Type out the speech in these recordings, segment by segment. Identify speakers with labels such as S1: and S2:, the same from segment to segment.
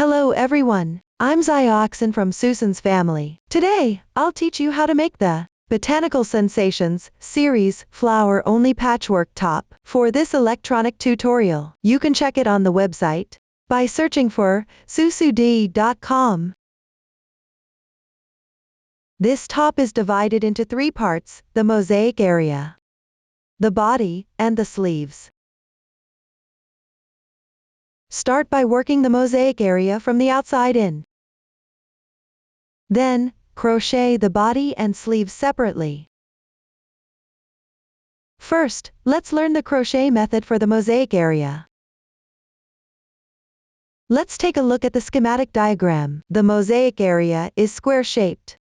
S1: Hello everyone, I'm Zioxin from Susan's family. Today, I'll teach you how to make the Botanical Sensations series flower-only patchwork top. For this electronic tutorial, you can check it on the website by searching for susud.com. This top is divided into three parts: the mosaic area, the body, and the sleeves. Start by working the mosaic area from the outside in. Then, crochet the body and sleeves separately. First, let's learn the crochet method for the mosaic area. Let's take a look at the schematic diagram. The mosaic area is square-shaped,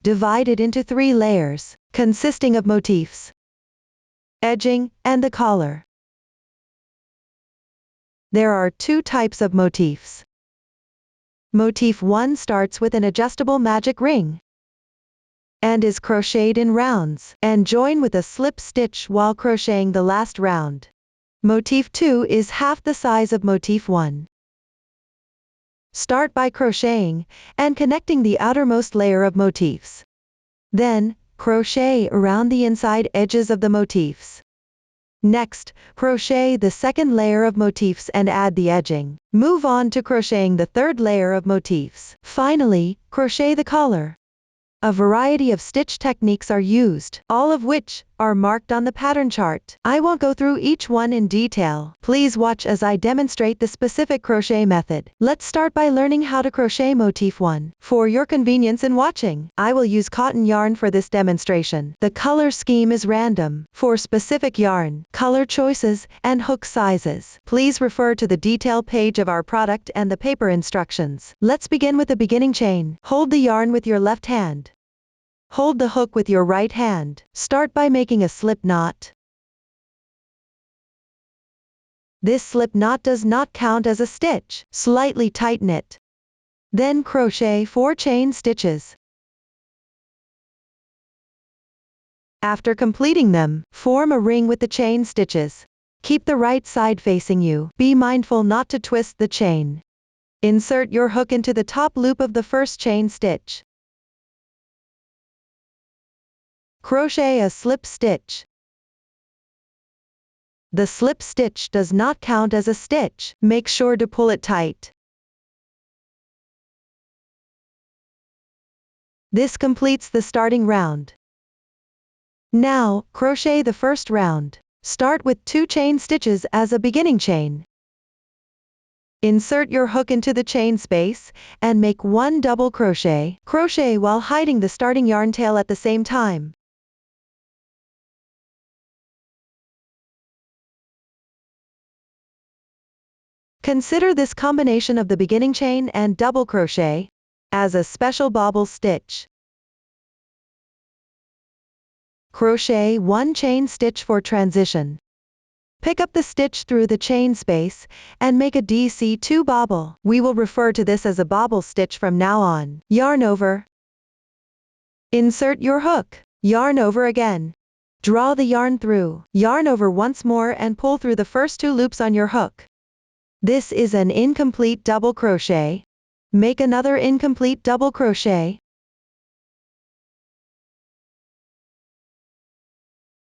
S1: divided into three layers, consisting of motifs, edging, and the collar. There are two types of motifs. Motif 1 starts with an adjustable magic ring and is crocheted in rounds, and join with a slip stitch while crocheting the last round. Motif 2 is half the size of Motif 1. Start by crocheting and connecting the outermost layer of motifs. Then, crochet around the inside edges of the motifs. Next, crochet the second layer of motifs and add the edging. Move on to crocheting the third layer of motifs. Finally, crochet the collar. A variety of stitch techniques are used, all of which are marked on the pattern chart. I won't go through each one in detail. Please watch as I demonstrate the specific crochet method. Let's start by learning how to crochet Motif 1. For your convenience in watching, I will use cotton yarn for this demonstration. The color scheme is random. For specific yarn, color choices, and hook sizes, please refer to the detail page of our product and the paper instructions. Let's begin with the beginning chain. Hold the yarn with your left hand. Hold the hook with your right hand. Start by making a slip knot. This slip knot does not count as a stitch. Slightly tighten it. Then crochet 4 chain stitches. After completing them, form a ring with the chain stitches. Keep the right side facing you. Be mindful not to twist the chain. Insert your hook into the top loop of the first chain stitch. Crochet a slip stitch. The slip stitch does not count as a stitch. Make sure to pull it tight. This completes the starting round. Now, crochet the first round. Start with 2 chain stitches as a beginning chain. Insert your hook into the chain space and make 1 double crochet. Crochet while hiding the starting yarn tail at the same time. Consider this combination of the beginning chain and double crochet as a special bobble stitch. Crochet 1 chain stitch for transition. Pick up the stitch through the chain space and make a DC2 bobble. We will refer to this as a bobble stitch from now on. Yarn over. Insert your hook. Yarn over again. Draw the yarn through. Yarn over once more and pull through the first 2 loops on your hook. This is an incomplete double crochet. Make another incomplete double crochet.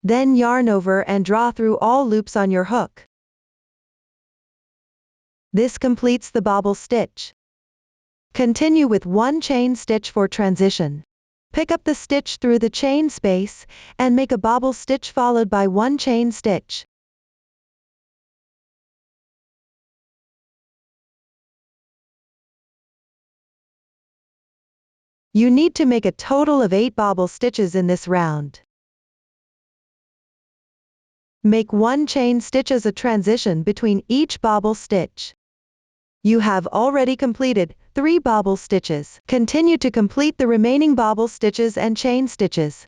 S1: Then yarn over and draw through all loops on your hook. This completes the bobble stitch. Continue with 1 chain stitch for transition. Pick up the stitch through the chain space and make a bobble stitch followed by 1 chain stitch. You need to make a total of 8 bobble stitches in this round. Make 1 chain stitch as a transition between each bobble stitch. You have already completed 3 bobble stitches. Continue to complete the remaining bobble stitches and chain stitches.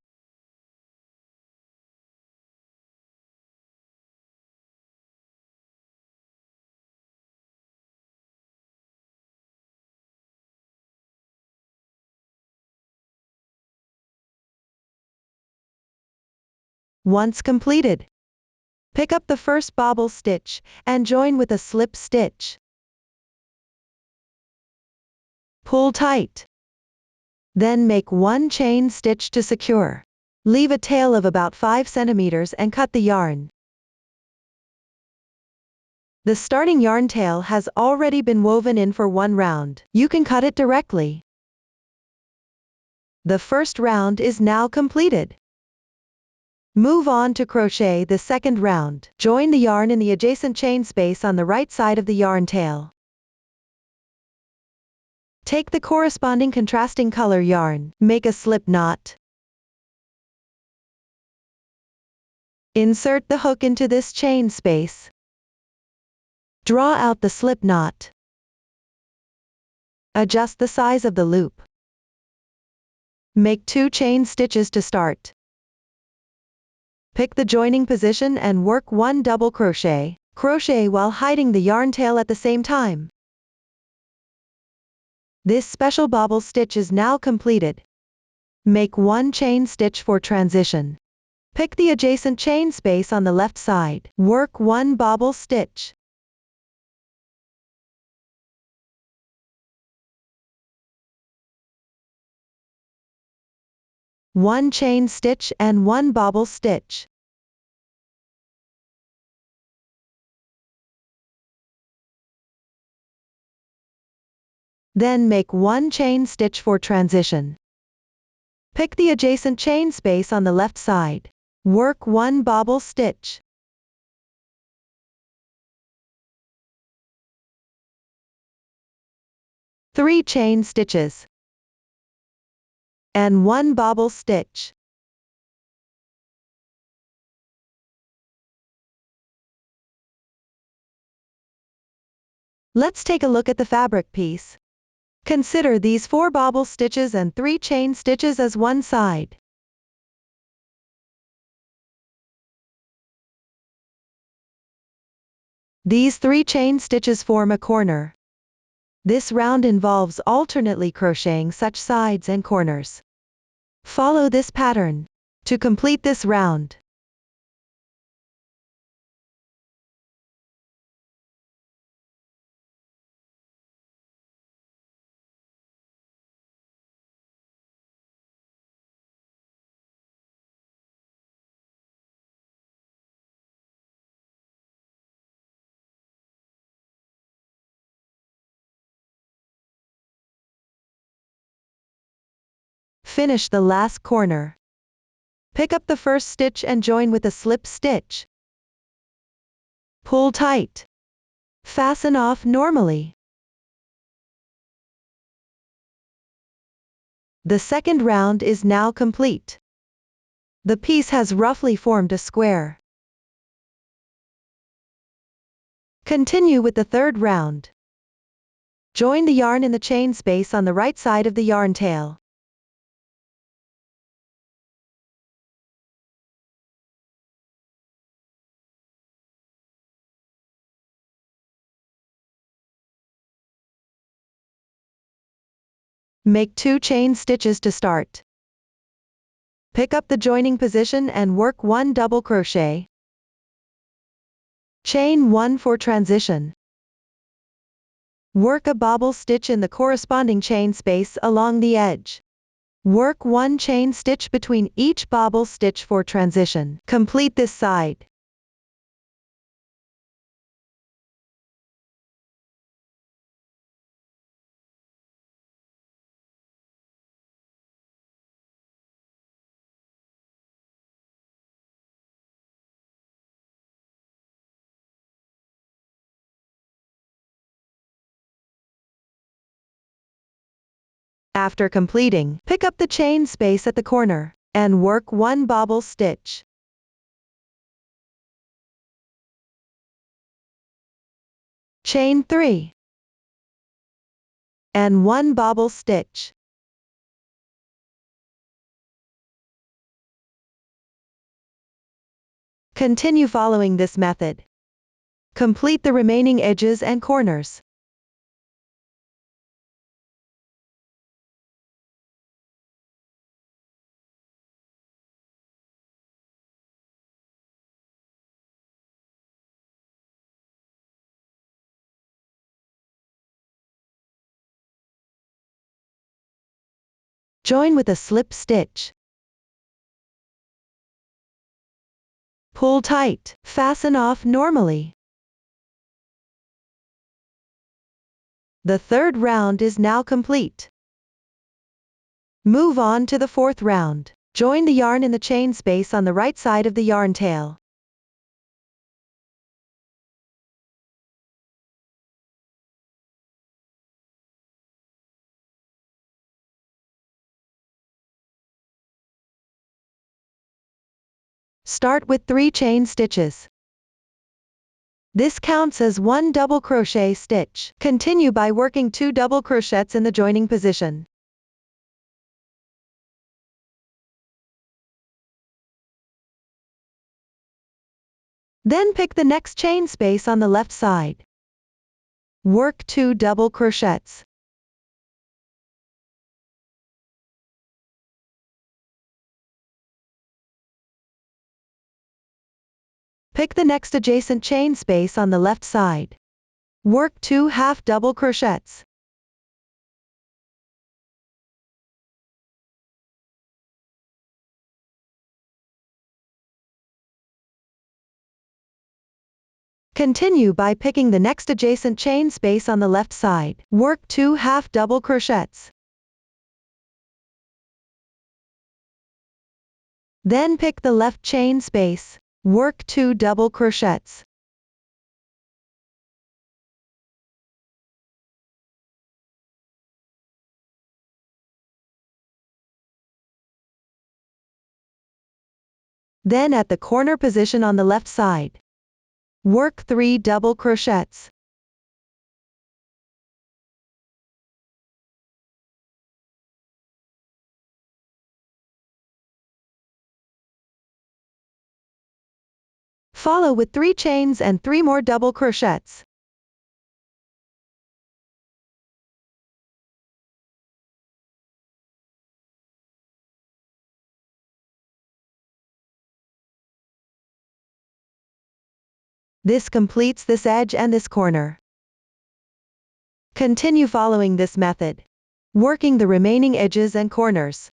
S1: Once completed, pick up the first bobble stitch and join with a slip stitch. Pull tight. Then make 1 chain stitch to secure. Leave a tail of about 5 centimeters and cut the yarn. The starting yarn tail has already been woven in for 1 round. You can cut it directly. The first round is now completed. Move on to crochet the second round. Join the yarn in the adjacent chain space on the right side of the yarn tail. Take the corresponding contrasting color yarn. Make a slip knot. Insert the hook into this chain space. Draw out the slip knot. Adjust the size of the loop. Make 2 chain stitches to start. Pick the joining position and work 1 double crochet. Crochet while hiding the yarn tail at the same time. This special bobble stitch is now completed. Make 1 chain stitch for transition. Pick the adjacent chain space on the left side. Work 1 bobble stitch. One chain stitch and 1 bobble stitch. Then make 1 chain stitch for transition. Pick the adjacent chain space on the left side. Work 1 bobble stitch. Three chain stitches. And 1 bobble stitch. Let's take a look at the fabric piece. Consider these 4 bobble stitches and 3 chain stitches as one side. These 3 chain stitches form a corner. This round involves alternately crocheting such sides and corners. Follow this pattern to complete this round. Finish the last corner. Pick up the first stitch and join with a slip stitch. Pull tight. Fasten off normally. The second round is now complete. The piece has roughly formed a square. Continue with the third round. Join the yarn in the chain space on the right side of the yarn tail. Make 2 chain stitches to start. Pick up the joining position and work 1 double crochet. Chain 1 for transition. Work a bobble stitch in the corresponding chain space along the edge. Work 1 chain stitch between each bobble stitch for transition. Complete this side. After completing, pick up the chain space at the corner and work 1 bobble stitch. Chain 3 and 1 bobble stitch. Continue following this method. Complete the remaining edges and corners. Join with a slip stitch. Pull tight. Fasten off normally. The third round is now complete. Move on to the fourth round. Join the yarn in the chain space on the right side of the yarn tail. Start with 3 chain stitches. This counts as 1 double crochet stitch. Continue by working 2 double crochets in the joining position. Then pick the next chain space on the left side. Work 2 double crochets. Pick the next adjacent chain space on the left side. Work 2 half double crochets. Continue by picking the next adjacent chain space on the left side. Work 2 half double crochets. Then pick the left chain space. Work 2 double crochets. Then at the corner position on the left side, work 3 double crochets. Follow with 3 chains and 3 more double crochets. This completes this edge and this corner. Continue following this method, working the remaining edges and corners.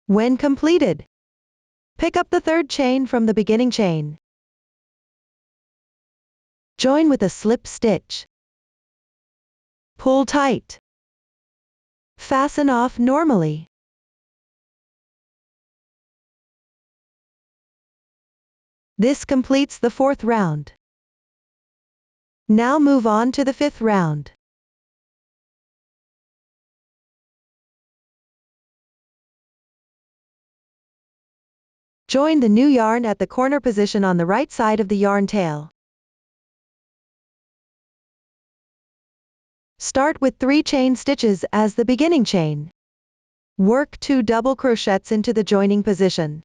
S1: When completed, pick up the third chain from the beginning chain. Join with a slip stitch. Pull tight. Fasten off normally. This completes the fourth round. Now move on to the fifth round. Join the new yarn at the corner position on the right side of the yarn tail. Start with 3 chain stitches as the beginning chain. Work 2 double crochets into the joining position.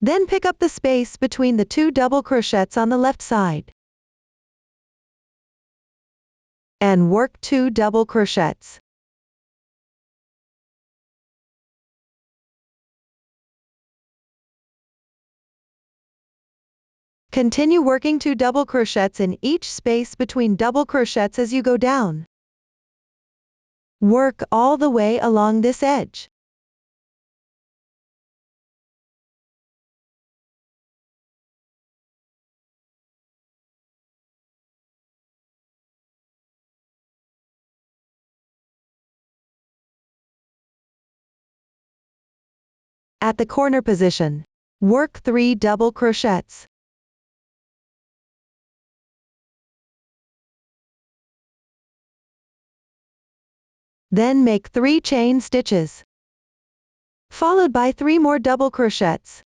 S1: Then pick up the space between the 2 double crochets on the left side. And work 2 double crochets. Continue working 2 double crochets in each space between double crochets as you go down. Work all the way along this edge. At the corner position, work 3 double crochets. Then make 3 chain stitches, followed by 3 more double crochets.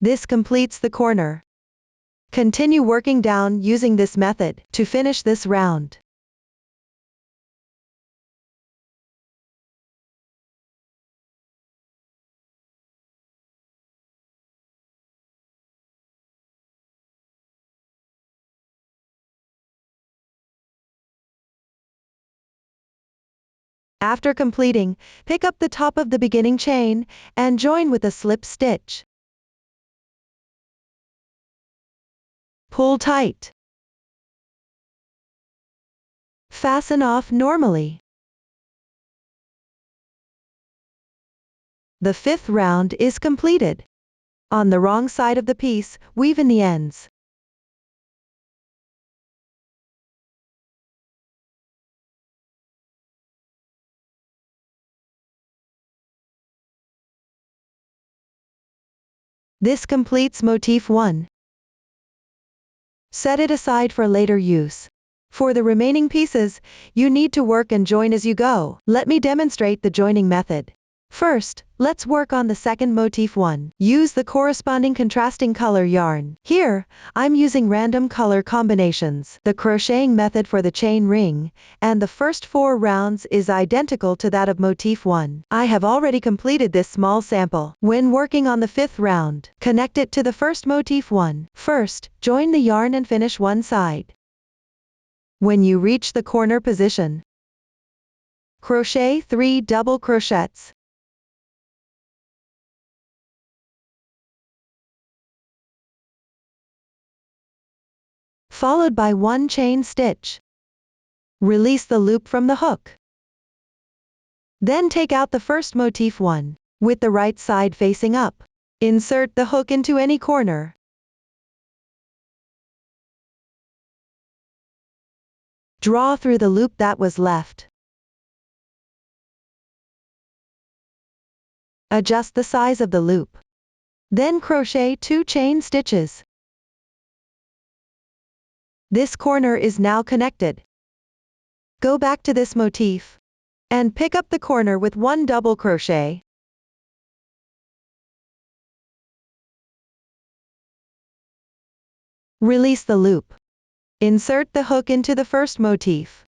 S1: This completes the corner. Continue working down using this method to finish this round. After completing, pick up the top of the beginning chain and join with a slip stitch. Pull tight. Fasten off normally. The fifth round is completed. On the wrong side of the piece, weave in the ends. This completes motif 1. Set it aside for later use. For the remaining pieces, you need to work and join as you go. Let me demonstrate the joining method. First, let's work on the second motif 1. Use the corresponding contrasting color yarn. Here, I'm using random color combinations. The crocheting method for the chain ring, and the first 4 rounds is identical to that of motif 1. I have already completed this small sample. When working on the 5th round, connect it to the first motif 1. First, join the yarn and finish one side. When you reach the corner position, crochet 3 double crochets. Followed by 1 chain stitch. Release the loop from the hook. Then take out the first motif 1, with the right side facing up. Insert the hook into any corner. Draw through the loop that was left. Adjust the size of the loop. Then crochet 2 chain stitches. This corner is now connected. Go back to this motif and pick up the corner with 1 double crochet. Release the loop. Insert the hook into the first motif.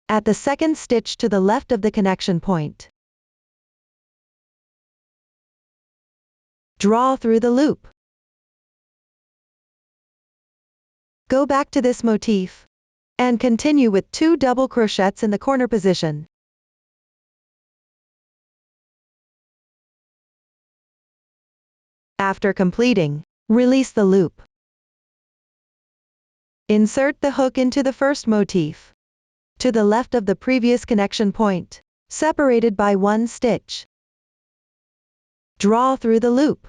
S1: At the second stitch to the left of the connection point. Draw through the loop. Go back to this motif and continue with 2 double crochets in the corner position. After completing, release the loop. Insert the hook into the first motif, to the left of the previous connection point, separated by 1 stitch. Draw through the loop.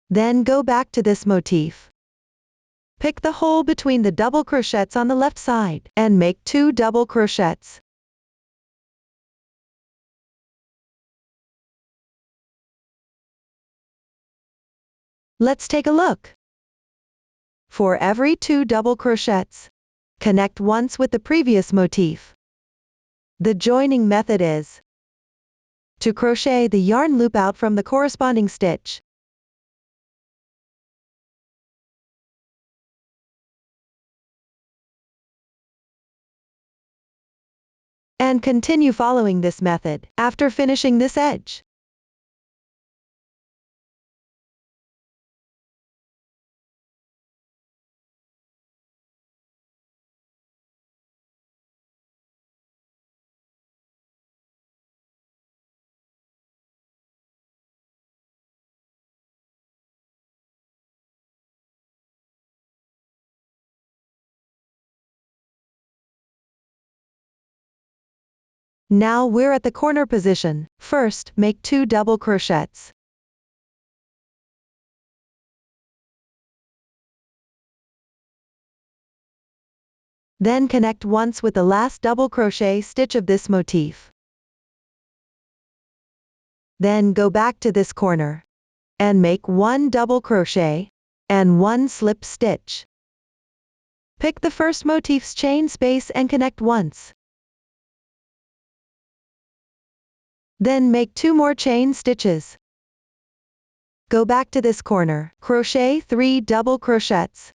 S1: Then go back to this motif. Pick the hole between the double crochets on the left side and make 2 double crochets. Let's take a look. For every 2 double crochets, connect once with the previous motif. The joining method is to crochet the yarn loop out from the corresponding stitch. And continue following this method after finishing this edge. Now we're at the corner position. First, make 2 double crochets. Then connect once with the last double crochet stitch of this motif. Then go back to this corner and make 1 double crochet and 1 slip stitch. Pick the first motif's chain space and connect once. Then make 2 more chain stitches. Go back to this corner, crochet 3 double crochets.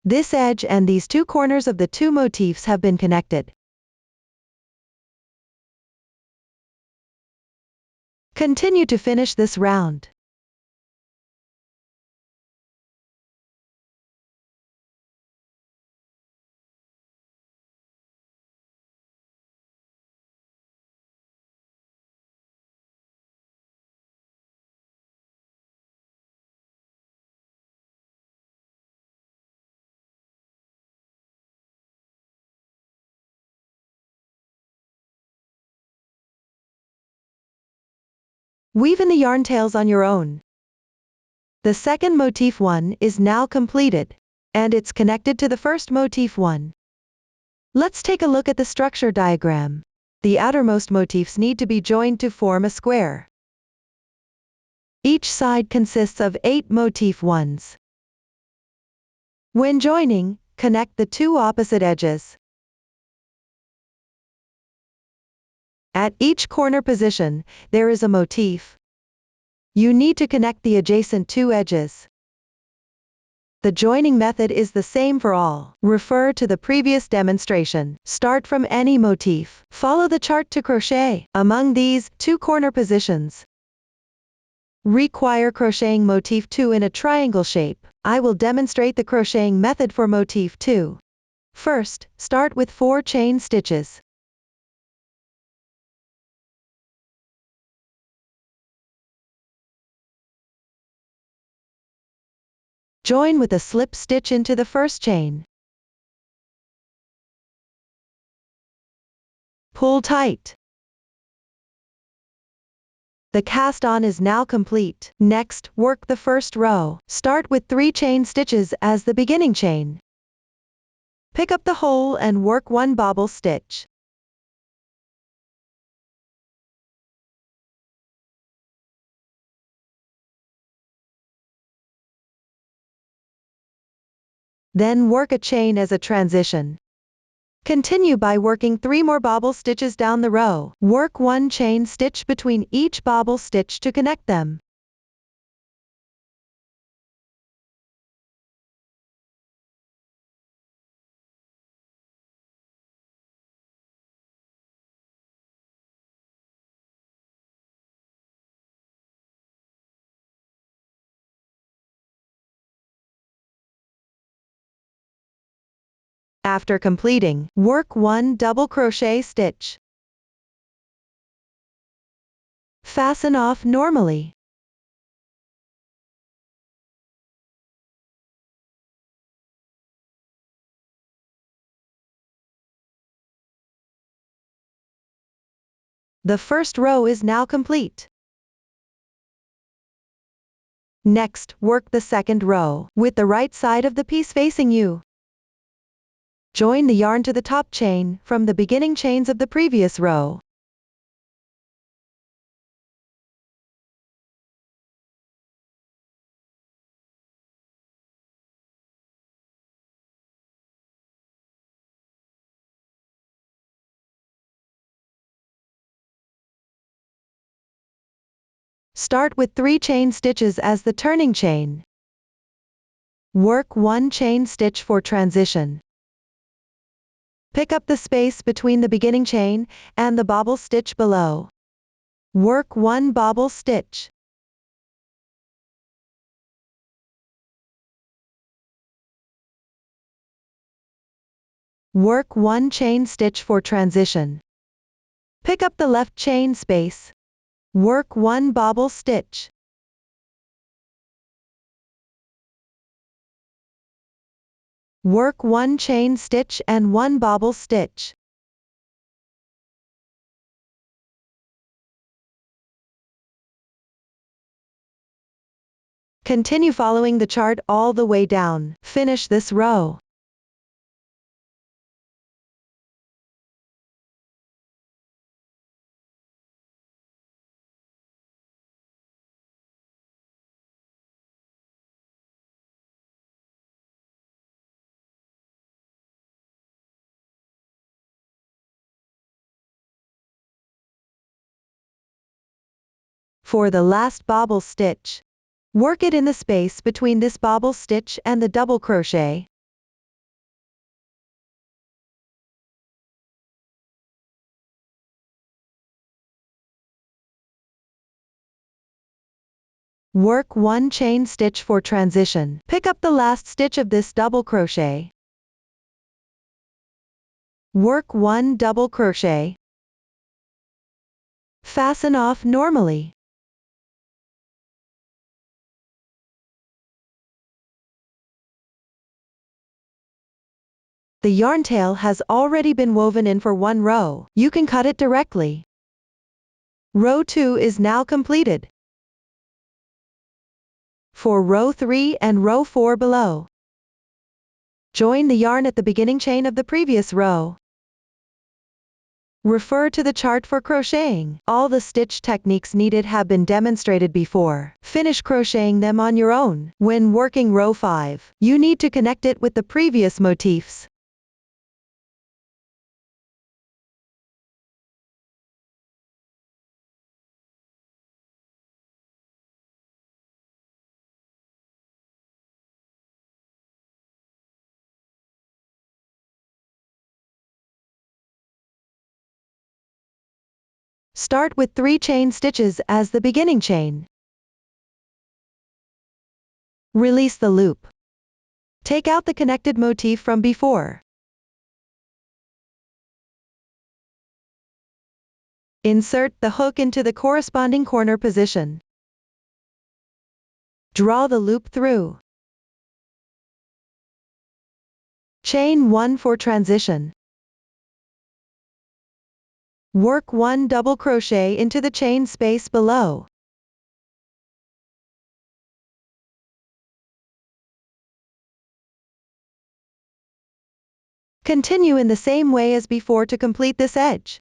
S1: This edge and these 2 corners of the 2 motifs have been connected. Continue to finish this round. Weave in the yarn tails on your own. The second motif 1 is now completed, and it's connected to the first motif 1. Let's take a look at the structure diagram. The outermost motifs need to be joined to form a square. Each side consists of 8 motif 1s. When joining, connect the 2 opposite edges. At each corner position, there is a motif. You need to connect the adjacent 2 edges. The joining method is the same for all. Refer to the previous demonstration. Start from any motif. Follow the chart to crochet among these 2 corner positions. Require crocheting motif 2 in a triangle shape. I will demonstrate the crocheting method for motif 2. First, start with 4 chain stitches. Join with a slip stitch into the first chain. Pull tight. The cast on is now complete. Next, work the first row. Start with 3 chain stitches as the beginning chain. Pick up the hole and work 1 bobble stitch. Then work a chain as a transition. Continue by working 3 more bobble stitches down the row. Work 1 chain stitch between each bobble stitch to connect them. After completing, work 1 double crochet stitch. Fasten off normally. The first row is now complete. Next, work the second row, with the right side of the piece facing you. Join the yarn to the top chain from the beginning chains of the previous row. Start with 3 chain stitches as the turning chain. Work 1 chain stitch for transition. Pick up the space between the beginning chain and the bobble stitch below. Work 1 bobble stitch. Work 1 chain stitch for transition. Pick up the left chain space. Work 1 bobble stitch. Work 1 chain stitch and 1 bobble stitch. Continue following the chart all the way down. Finish this row. For the last bobble stitch, work it in the space between this bobble stitch and the double crochet. Work 1 chain stitch for transition. Pick up the last stitch of this double crochet. Work 1 double crochet. Fasten off normally. The yarn tail has already been woven in for 1 row. You can cut it directly. Row 2 is now completed. For row 3 and row 4 below, join the yarn at the beginning chain of the previous row. Refer to the chart for crocheting. All the stitch techniques needed have been demonstrated before. Finish crocheting them on your own. When working row 5, you need to connect it with the previous motifs. Start with 3 chain stitches as the beginning chain. Release the loop. Take out the connected motif from before. Insert the hook into the corresponding corner position. Draw the loop through. Chain 1 for transition. Work 1 double crochet into the chain space below. Continue in the same way as before to complete this edge.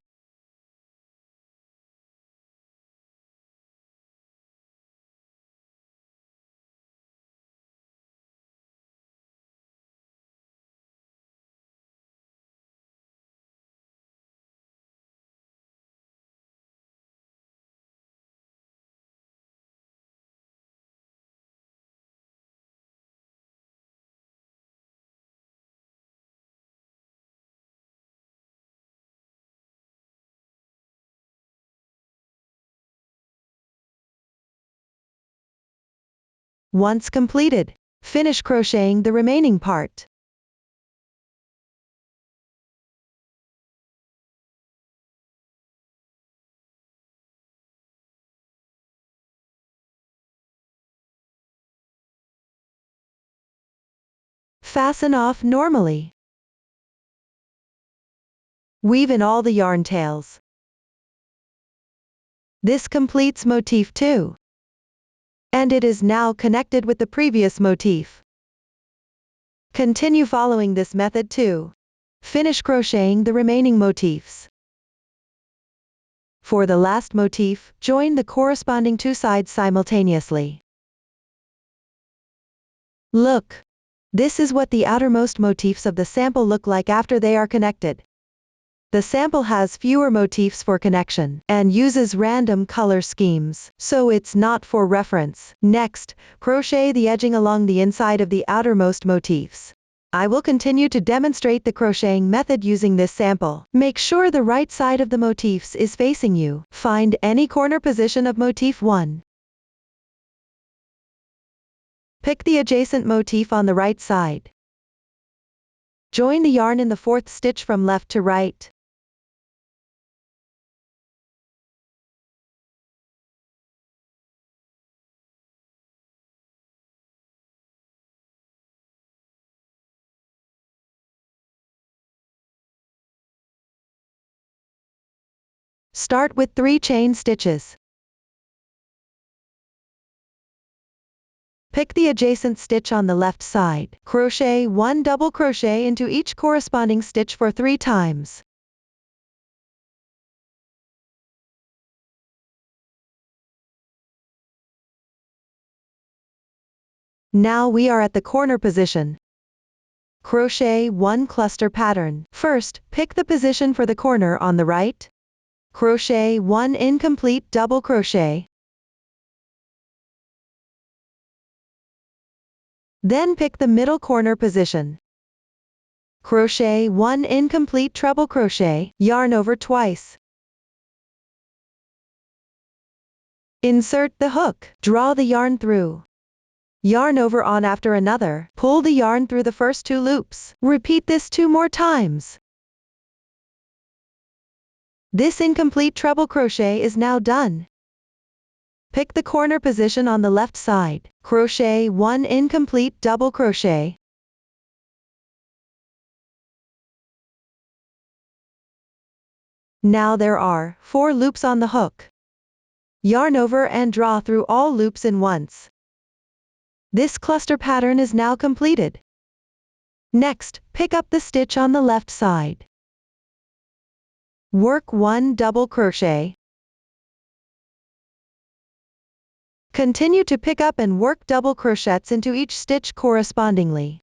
S1: Once completed, finish crocheting the remaining part. Fasten off normally. Weave in all the yarn tails. This completes motif 2. And it is now connected with the previous motif. Continue following this method too. Finish crocheting the remaining motifs. For the last motif, join the corresponding 2 sides simultaneously. Look! This is what the outermost motifs of the sample look like after they are connected. The sample has fewer motifs for connection, and uses random color schemes, so it's not for reference. Next, crochet the edging along the inside of the outermost motifs. I will continue to demonstrate the crocheting method using this sample. Make sure the right side of the motifs is facing you. Find any corner position of motif 1. Pick the adjacent motif on the right side. Join the yarn in the 4th stitch from left to right. Start with 3 chain stitches. Pick the adjacent stitch on the left side. Crochet 1 double crochet into each corresponding stitch for 3 times. Now we are at the corner position. Crochet 1 cluster pattern. First, pick the position for the corner on the right. Crochet 1 incomplete double crochet. Then pick the middle corner position. Crochet 1 incomplete treble crochet, yarn over twice. Insert the hook, draw the yarn through. Yarn over on after another, pull the yarn through the first 2 loops. Repeat this 2 more times. This incomplete treble crochet is now done. Pick the corner position on the left side, crochet 1 incomplete double crochet. Now there are 4 loops on the hook. Yarn over and draw through all loops in once. This cluster pattern is now completed. Next, pick up the stitch on the left side. Work 1 double crochet. Continue to pick up and work double crochets into each stitch correspondingly.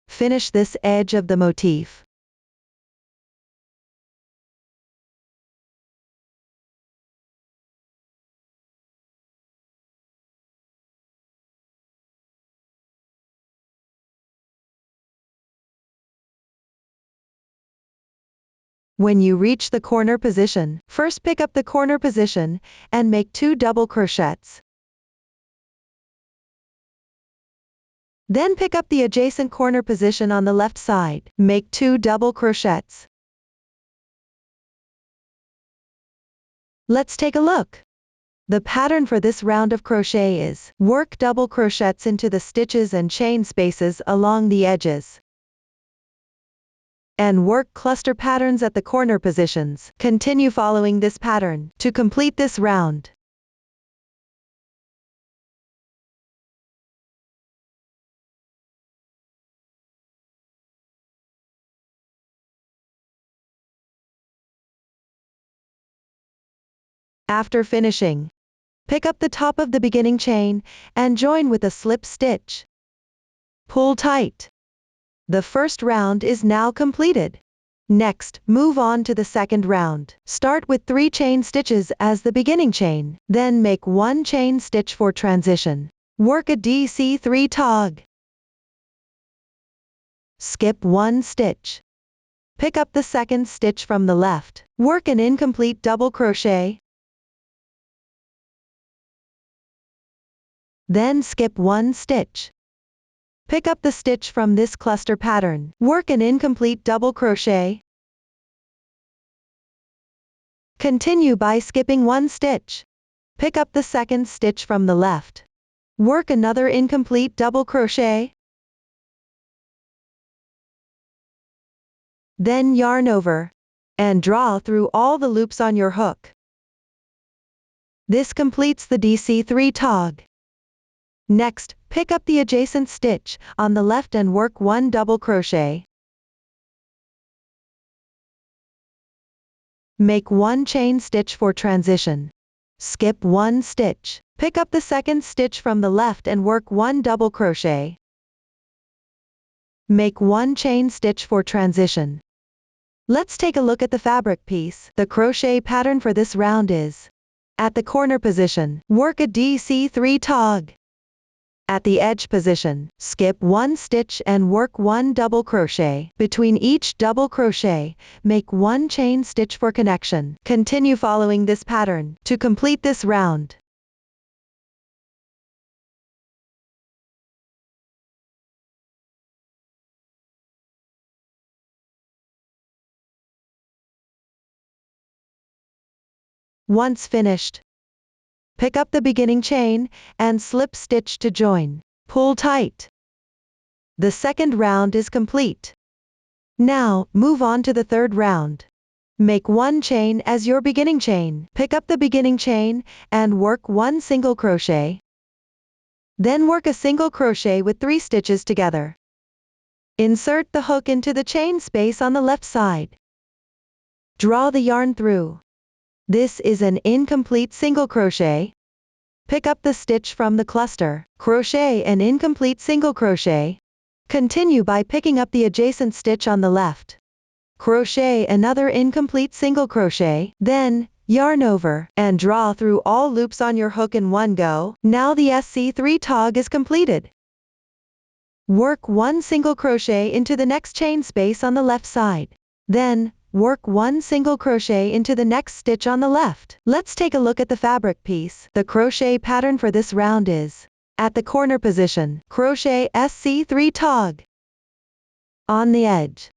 S1: Finish this edge of the motif. When you reach the corner position, first pick up the corner position and make 2 double crochets. Then pick up the adjacent corner position on the left side, make 2 double crochets. Let's take a look. The pattern for this round of crochet is work double crochets into the stitches and chain spaces along the edges. And work cluster patterns at the corner positions. Continue following this pattern to complete this round. After finishing, pick up the top of the beginning chain and join with a slip stitch. Pull tight. The first round is now completed. Next, move on to the second round. Start with 3 chain stitches as the beginning chain, then make 1 chain stitch for transition. Work a DC3 tog. Skip 1 stitch. Pick up the second stitch from the left. Work an incomplete double crochet. Then skip 1 stitch. Pick up the stitch from this cluster pattern. Work an incomplete double crochet. Continue by skipping 1 stitch. Pick up the second stitch from the left. Work another incomplete double crochet. Then yarn over and draw through all the loops on your hook. This completes the DC3 tog. Next, pick up the adjacent stitch on the left and work 1 double crochet. Make 1 chain stitch for transition. Skip 1 stitch. Pick up the second stitch from the left and work 1 double crochet. Make 1 chain stitch for transition. Let's take a look at the fabric piece. The crochet pattern for this round is at the corner position, work a DC3 tog. At the edge position, skip 1 stitch and work 1 double crochet. Between each double crochet, make 1 chain stitch for connection. Continue following this pattern to complete this round. Once finished, pick up the beginning chain and slip stitch to join. Pull tight. The second round is complete. Now, move on to the third round. Make 1 chain as your beginning chain. Pick up the beginning chain and work 1 single crochet. Then work a single crochet with 3 stitches together. Insert the hook into the chain space on the left side. Draw the yarn through. This is an incomplete single crochet. Pick up the stitch from the cluster, crochet an incomplete single crochet. Continue by picking up the adjacent stitch on the left. Crochet another incomplete single crochet, then, Yarn over, and draw through all loops on your hook in one go. Now the SC3 tog is completed. Work one single crochet into the next chain space on the left side. Then, work one single crochet into the next stitch on the left. Let's take a look at the fabric piece. The crochet pattern for this round is at the corner position, crochet SC3 tog. On the edge,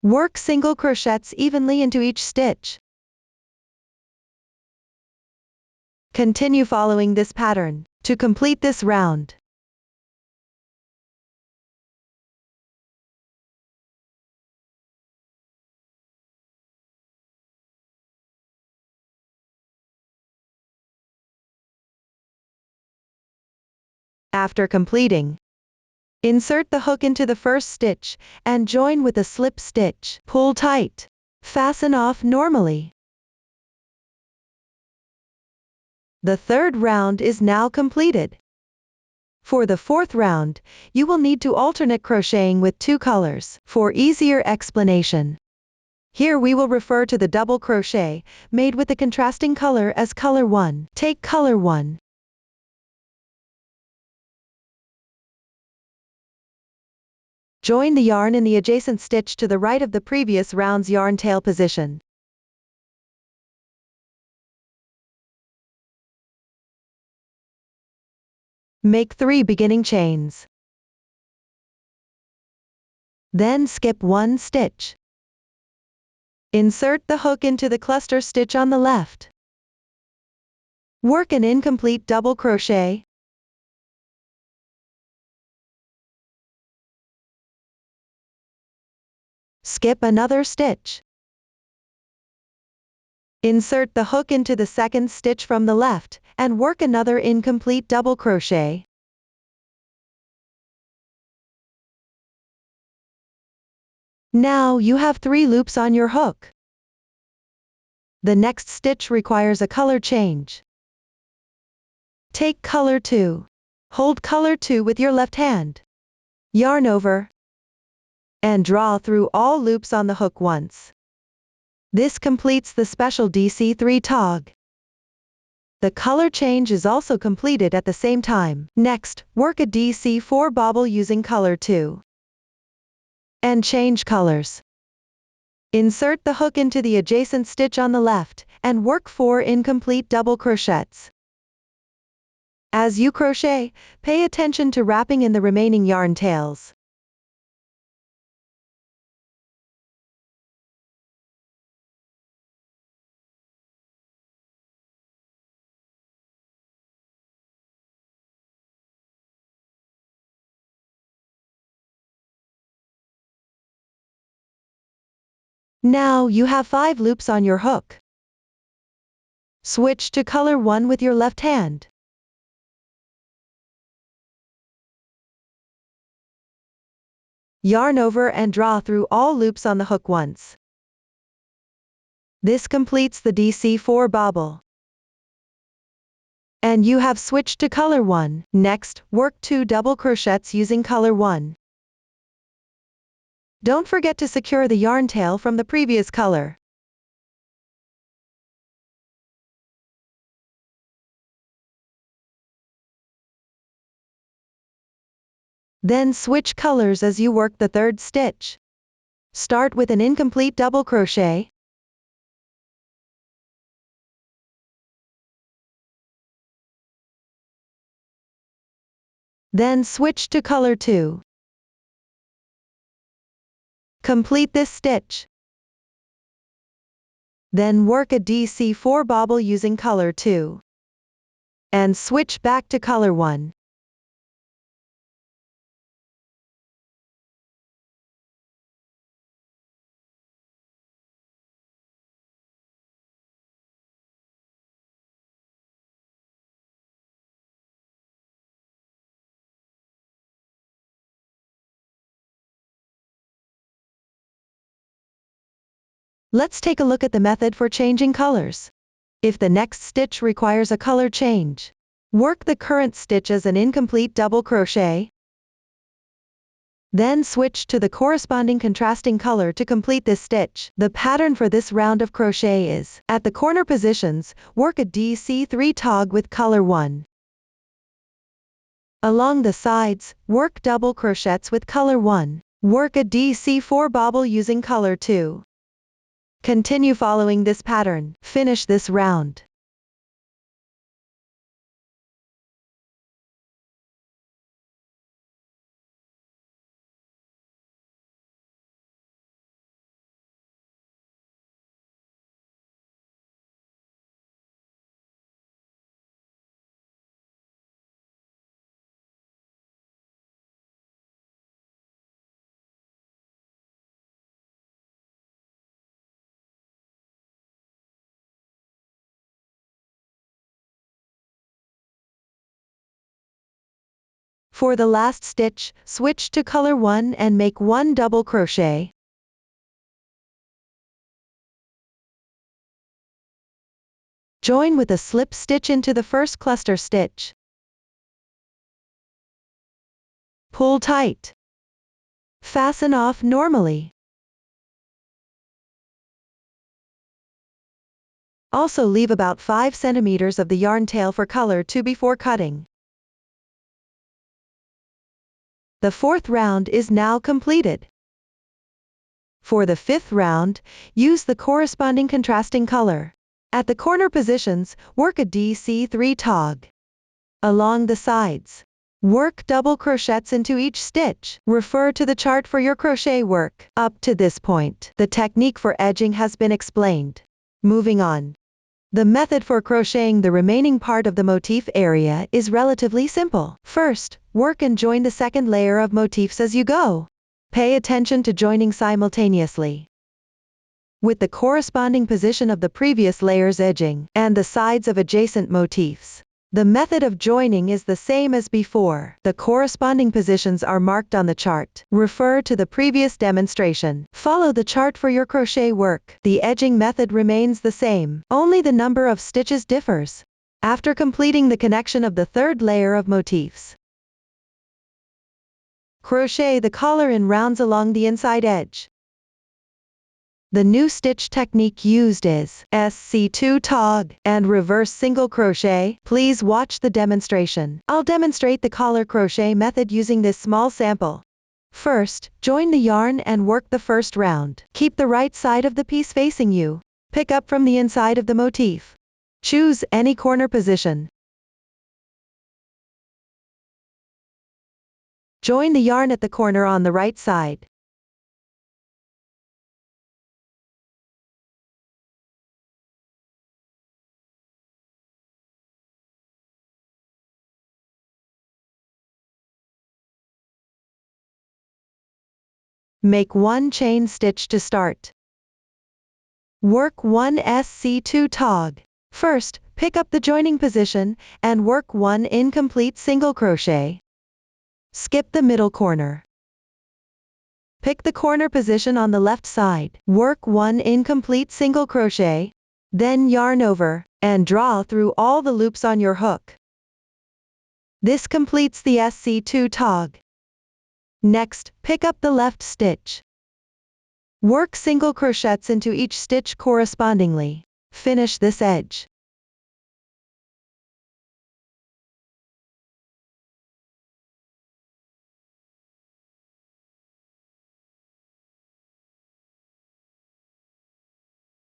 S1: work single crochets evenly into each stitch. Continue following this pattern to complete this round. After completing, insert the hook into the first stitch and join with a slip stitch. Pull tight. Fasten off normally. The third round is now completed. For the fourth round, you will need to alternate crocheting with two colors. For easier explanation, here we will refer to the double crochet made with the contrasting color as color 1. Take color 1. Join the yarn in the adjacent stitch to the right of the previous round's yarn tail position. Make 3 beginning chains. Then skip 1 stitch. Insert the hook into the cluster stitch on the left. Work an incomplete double crochet. Skip another stitch. Insert the hook into the second stitch from the left, and work another incomplete double crochet. Now you have 3 loops on your hook. The next stitch requires a color change. Take color 2. Hold color 2 with your left hand. Yarn over, and draw through all loops on the hook once. This completes the special DC3 tog. The color change is also completed at the same time. Next, work a DC4 bobble using color 2. And change colors. Insert the hook into the adjacent stitch on the left, and work 4 incomplete double crochets. As you crochet, pay attention to wrapping in the remaining yarn tails. Now you have 5 loops on your hook. Switch to color 1 with your left hand. Yarn over and draw through all loops on the hook once. This completes the DC4 bobble. And you have switched to color 1. Next, work 2 double crochets using color 1. Don't forget to secure the yarn tail from the previous color. Then switch colors as you work the third stitch. Start with an incomplete double crochet. Then switch to color 2. Complete this stitch. Then work a DC4 bobble using color 2. And switch back to color 1. Let's take a look at the method for changing colors. If the next stitch requires a color change, work the current stitch as an incomplete double crochet. Then switch to the corresponding contrasting color to complete this stitch. The pattern for this round of crochet is, at the corner positions, work a DC3 tog with color 1. Along the sides, work double crochets with color 1. Work a DC4 bobble using color 2. Continue following this pattern. Finish this round. For the last stitch, switch to color 1 and make 1 double crochet. Join with a slip stitch into the first cluster stitch. Pull tight. Fasten off normally. Also leave about 5 centimeters of the yarn tail for color 2 before cutting. The 4th round is now completed. For the 5th round, use the corresponding contrasting color. At the corner positions, work a DC3 tog. Along the sides, work double crochets into each stitch. Refer to the chart for your crochet work. Up to this point, the technique for edging has been explained. Moving on. The method for crocheting the remaining part of the motif area is relatively simple. First, work and join the second layer of motifs as you go. Pay attention to joining simultaneously with the corresponding position of the previous layer's edging and the sides of adjacent motifs. The method of joining is the same as before. The corresponding positions are marked on the chart. Refer to the previous demonstration. Follow the chart for your crochet work. The edging method remains the same, only the number of stitches differs. After completing the connection of the third layer of motifs, crochet the collar in rounds along the inside edge. The new stitch technique used is SC2 tog and reverse single crochet. Please watch the demonstration. I'll demonstrate the collar crochet method using this small sample. First, join the yarn and work the first round. Keep the right side of the piece facing you. Pick up from the inside of the motif. Choose any corner position. Join the yarn at the corner on the right side. Make 1 chain stitch to start. Work 1 SC2 tog. First, pick up the joining position and work 1 incomplete single crochet. Skip the middle corner. Pick the corner position on the left side. Work 1 incomplete single crochet. Then yarn over and draw through all the loops on your hook. This completes the SC2 tog. Next, pick up the left stitch. Work single crochets into each stitch correspondingly. Finish this edge.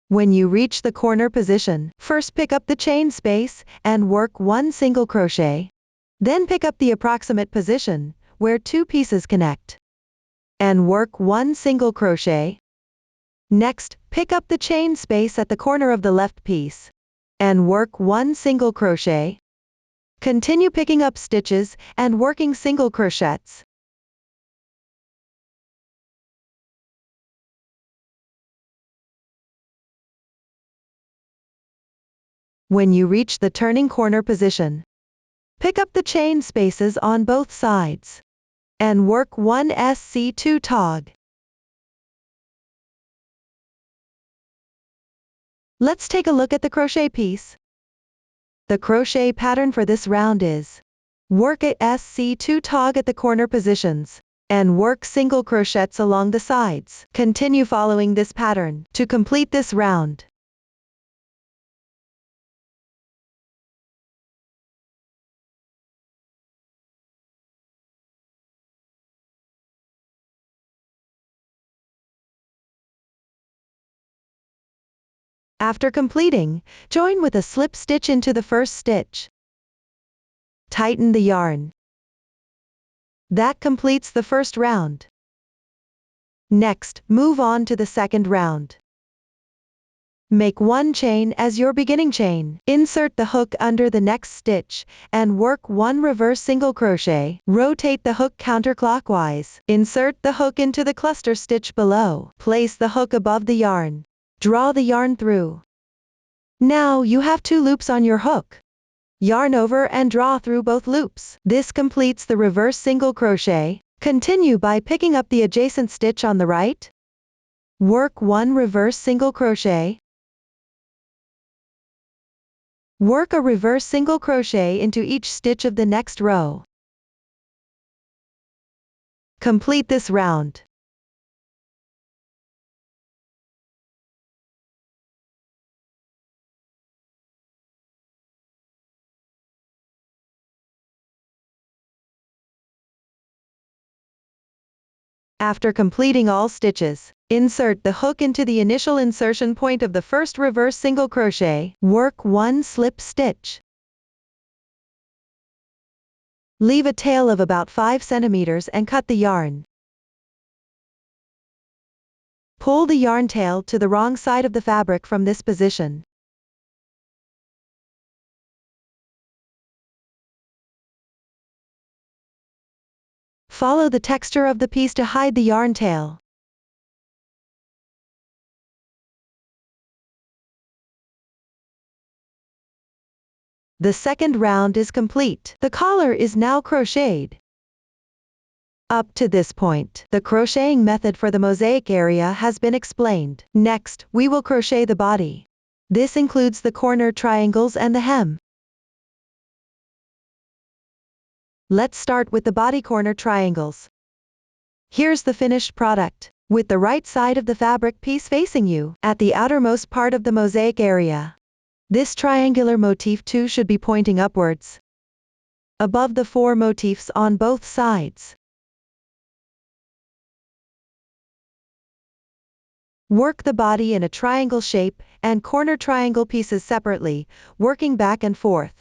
S1: When you reach the corner position, first pick up the chain space and work 1 single crochet. Then pick up the approximate position where 2 pieces connect and work 1 single crochet. Next, pick up the chain space at the corner of the left piece and work 1 single crochet. Continue picking up stitches and working single crochets. When you reach the turning corner position, pick up the chain spaces on both sides and work 1 SC2 tog. Let's take a look at the crochet piece. The crochet pattern for this round is: work a SC2 tog at the corner positions, and work single crochets along the sides. Continue following this pattern to complete this round. After completing, join with a slip stitch into the first stitch. Tighten the yarn. That completes the first round. Next, move on to the second round. Make one chain as your beginning chain. Insert the hook under the next stitch, and work one reverse single crochet. Rotate the hook counterclockwise. Insert the hook into the cluster stitch below. Place the hook above the yarn. Draw the yarn through. Now you have 2 loops on your hook. Yarn over and draw through both loops. This completes the reverse single crochet. Continue by picking up the adjacent stitch on the right. Work one reverse single crochet. Work a reverse single crochet into each stitch of the next row. Complete this round. After completing all stitches, insert the hook into the initial insertion point of the first reverse single crochet. Work one slip stitch. Leave a tail of about 5 centimeters and cut the yarn. Pull the yarn tail to the wrong side of the fabric from this position. Follow the texture of the piece to hide the yarn tail. The second round is complete. The collar is now crocheted. Up to this point, the crocheting method for the mosaic area has been explained. Next, we will crochet the body. This includes the corner triangles and the hem. Let's start with the body corner triangles. Here's the finished product, with the right side of the fabric piece facing you, at the outermost part of the mosaic area. This triangular motif too should be pointing upwards, above the 4 motifs on both sides. Work the body in a triangle shape, and corner triangle pieces separately, working back and forth.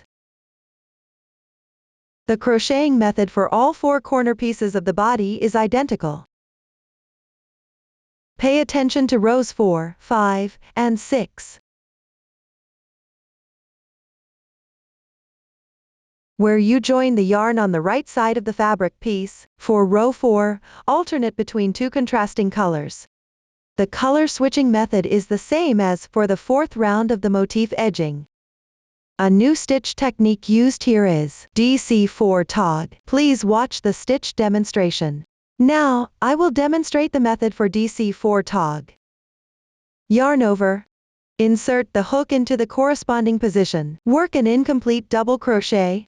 S1: The crocheting method for all 4 corner pieces of the body is identical. Pay attention to rows 4, 5, and 6. Where you join the yarn on the right side of the fabric piece, for row 4, alternate between 2 contrasting colors. The color switching method is the same as for the 4th round of the motif edging. A new stitch technique used here is DC4 tog. Please watch the stitch demonstration. Now, I will demonstrate the method for DC4 tog. Yarn over. Insert the hook into the corresponding position. Work an incomplete double crochet.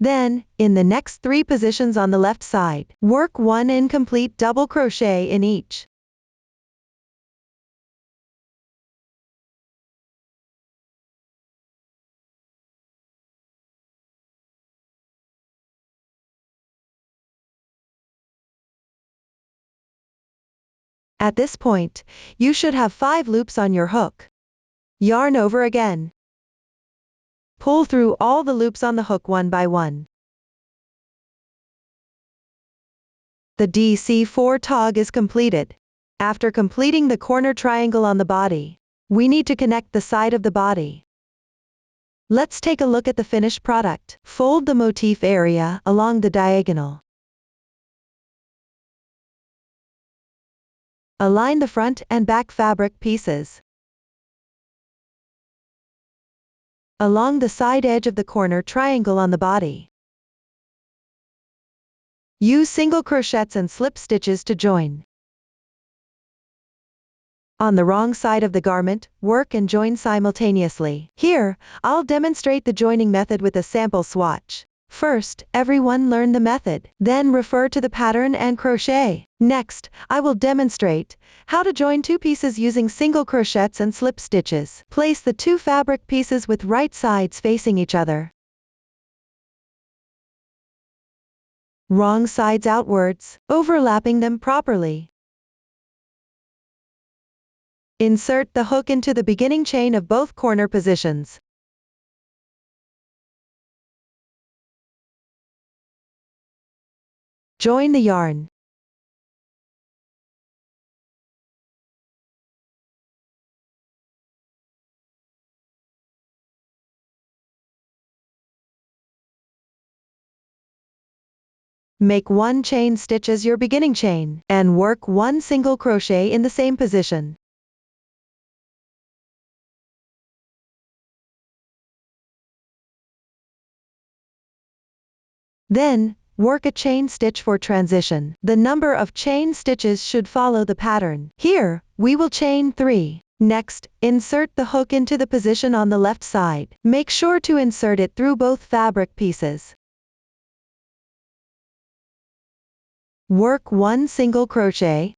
S1: Then, in the next 3 positions on the left side, work 1 incomplete double crochet in each. At this point, you should have 5 loops on your hook. Yarn over again. Pull through all the loops on the hook one by one. The DC4 tog is completed. After completing the corner triangle on the body, we need to connect the side of the body. Let's take a look at the finished product. Fold the motif area along the diagonal. Align the front and back fabric pieces along the side edge of the corner triangle on the body. Use single crochets and slip stitches to join. On the wrong side of the garment, work and join simultaneously. Here, I'll demonstrate the joining method with a sample swatch. First, everyone learn the method, then refer to the pattern and crochet. Next, I will demonstrate how to join two pieces using single crochets and slip stitches. Place the two fabric pieces with right sides facing each other. Wrong sides outwards, overlapping them properly. Insert the hook into the beginning chain of both corner positions. Join the yarn. Make one chain stitch as your beginning chain, and work one single crochet in the same position. Then, work a chain stitch for transition. The number of chain stitches should follow the pattern. Here, we will chain 3. Next, insert the hook into the position on the left side. Make sure to insert it through both fabric pieces. Work one single crochet.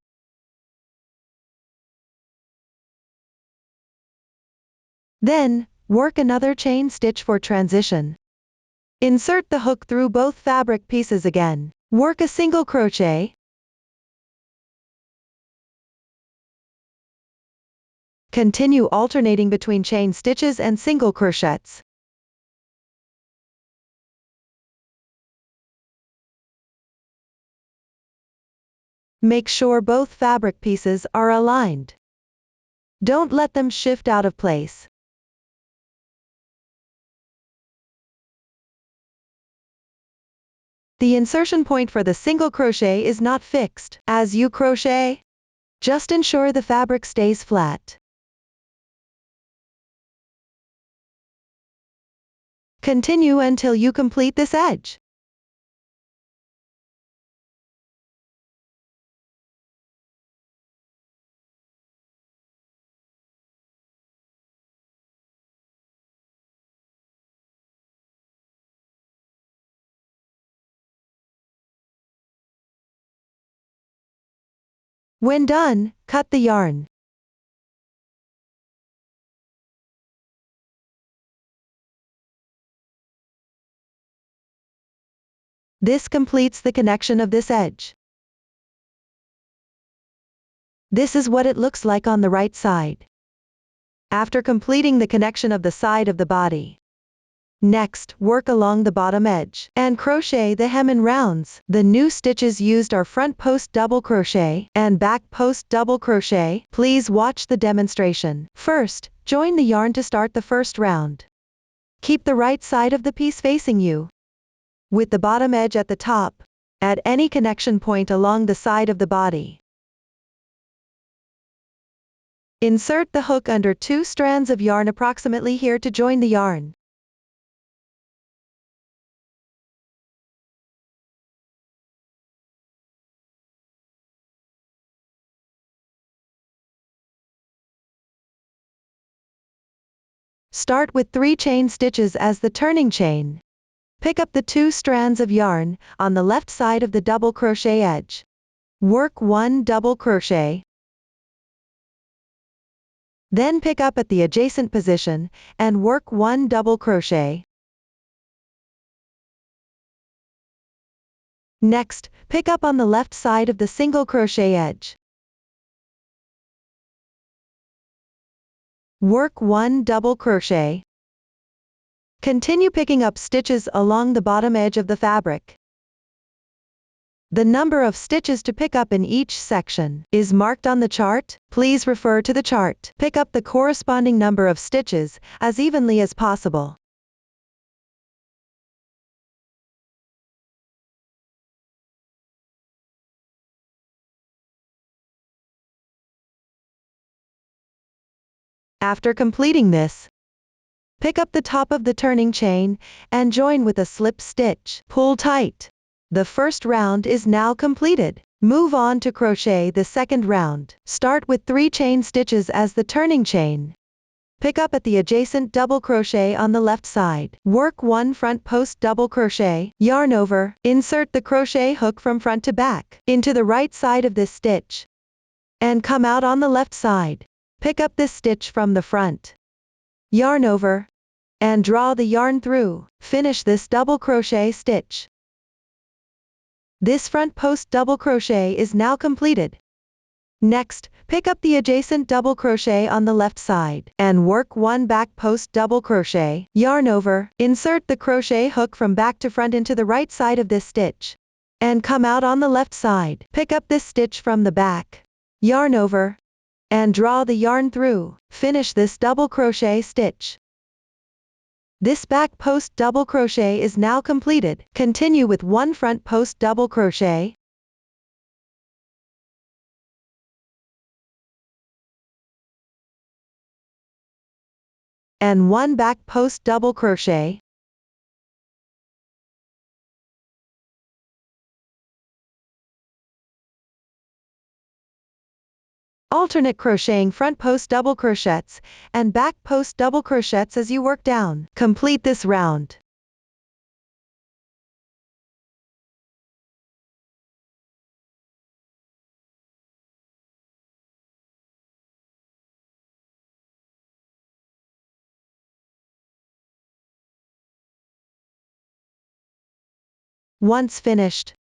S1: Then, work another chain stitch for transition. Insert the hook through both fabric pieces again. Work a single crochet. Continue alternating between chain stitches and single crochets. Make sure both fabric pieces are aligned. Don't let them shift out of place. The insertion point for the single crochet is not fixed. As you crochet, just ensure the fabric stays flat. Continue until you complete this edge. When done, cut the yarn. This completes the connection of this edge. This is what it looks like on the right side. After completing the connection of the side of the body. Next, work along the bottom edge and crochet the hem in rounds. The new stitches used are front post double crochet and back post double crochet. Please watch the demonstration. First, join the yarn to start the first round. Keep the right side of the piece facing you, with the bottom edge at the top, at any connection point along the side of the body. Insert the hook under 2 strands of yarn approximately here to join the yarn. Start with 3 chain stitches as the turning chain. Pick up the 2 strands of yarn on the left side of the double crochet edge. Work 1 double crochet. Then pick up at the adjacent position and work 1 double crochet. Next, pick up on the left side of the single crochet edge. Work 1 double crochet. Continue picking up stitches along the bottom edge of the fabric. The number of stitches to pick up in each section is marked on the chart. Please refer to the chart. Pick up the corresponding number of stitches as evenly as possible. After completing this, pick up the top of the turning chain and join with a slip stitch. Pull tight. The first round is now completed. Move on to crochet the second round. Start with 3 chain stitches as the turning chain. pick up at the adjacent double crochet on the left side. Work 1 front post double crochet, yarn over, insert the crochet hook from front to back into the right side of this stitch, and come out on the left side. Pick up this stitch from the front, yarn over, and draw the yarn through. Finish this double crochet stitch. This front post double crochet is now completed. Next, pick up the adjacent double crochet on the left side, and work 1 back post double crochet, yarn over, insert the crochet hook from back to front into the right side of this stitch, and come out on the left side. Pick up this stitch from the back, yarn over, and draw the yarn through. Finish this double crochet stitch. This back post double crochet is now completed. Continue with 1 front post double crochet, and 1 back post double crochet, alternate crocheting front post double crochets and back post double crochets as you work down. Complete this round. Once finished,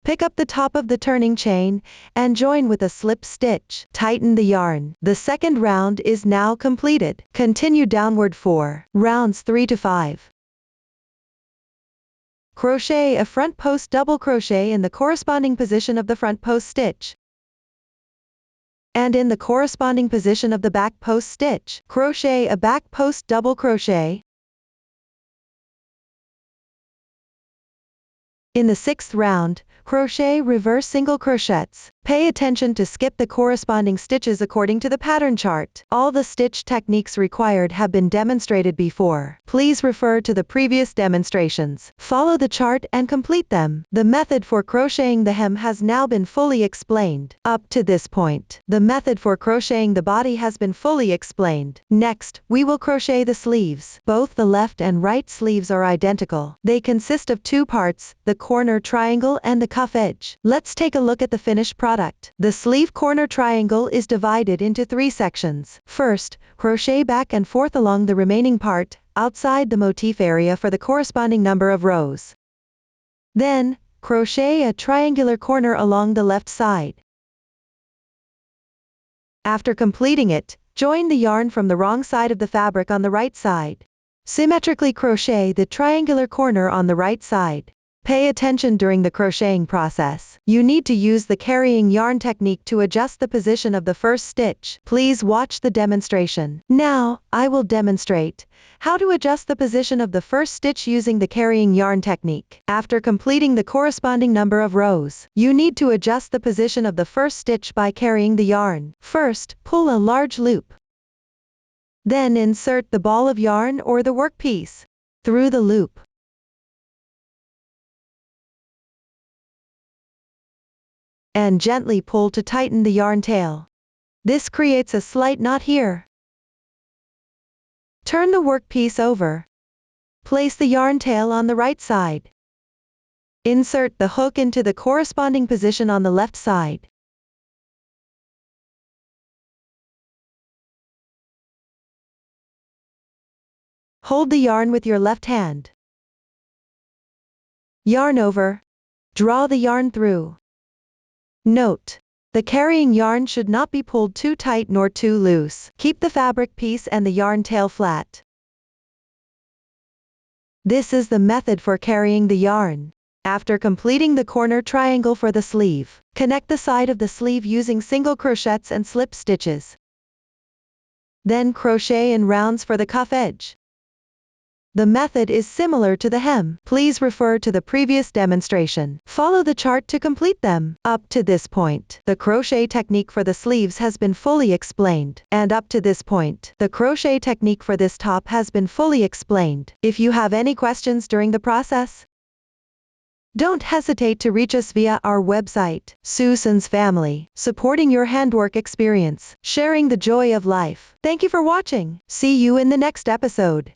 S1: pick up the top of the turning chain and join with a slip stitch. Tighten the yarn. The second round is now completed. Continue downward for rounds 3 to 5. Crochet a front post double crochet in the corresponding position of the front post stitch, and in the corresponding position of the back post stitch. Crochet a back post double crochet. In the 6th round, crochet reverse single crochets. Pay attention to skip the corresponding stitches according to the pattern chart. All the stitch techniques required have been demonstrated before. Please refer to the previous demonstrations. Follow the chart and complete them. The method for crocheting the hem has now been fully explained. Up to this point, the method for crocheting the body has been fully explained. Next, we will crochet the sleeves. Both the left and right sleeves are identical. They consist of 2 parts, the corner triangle and the cuff edge. Let's take a look at the finished product. The sleeve corner triangle is divided into 3 sections. First, crochet back and forth along the remaining part, outside the motif area for the corresponding number of rows. Then, crochet a triangular corner along the left side. After completing it, join the yarn from the wrong side of the fabric on the right side. Symmetrically crochet the triangular corner on the right side. Pay attention during the crocheting process. You need to use the carrying yarn technique to adjust the position of the first stitch. Please watch the demonstration. Now, I will demonstrate how to adjust the position of the first stitch using the carrying yarn technique. After completing the corresponding number of rows, you need to adjust the position of the first stitch by carrying the yarn. First, pull a large loop. Then insert the ball of yarn or the workpiece through the loop. And gently pull to tighten the yarn tail. This creates a slight knot here. Turn the workpiece over. Place the yarn tail on the right side. Insert the hook into the corresponding position on the left side. Hold the yarn with your left hand. Yarn over. Draw the yarn through. Note: the carrying yarn should not be pulled too tight nor too loose. Keep the fabric piece and the yarn tail flat. This is the method for carrying the yarn. After completing the corner triangle for the sleeve, connect the side of the sleeve using single crochets and slip stitches. Then crochet in rounds for the cuff edge. The method is similar to the hem. Please refer to the previous demonstration. Follow the chart to complete them. Up to this point, the crochet technique for the sleeves has been fully explained. And up to this point, the crochet technique for this top has been fully explained. If you have any questions during the process, Don't hesitate to reach us via our website, Susan's Family, supporting your handwork experience, sharing the joy of life. Thank you for watching. See you in the next episode.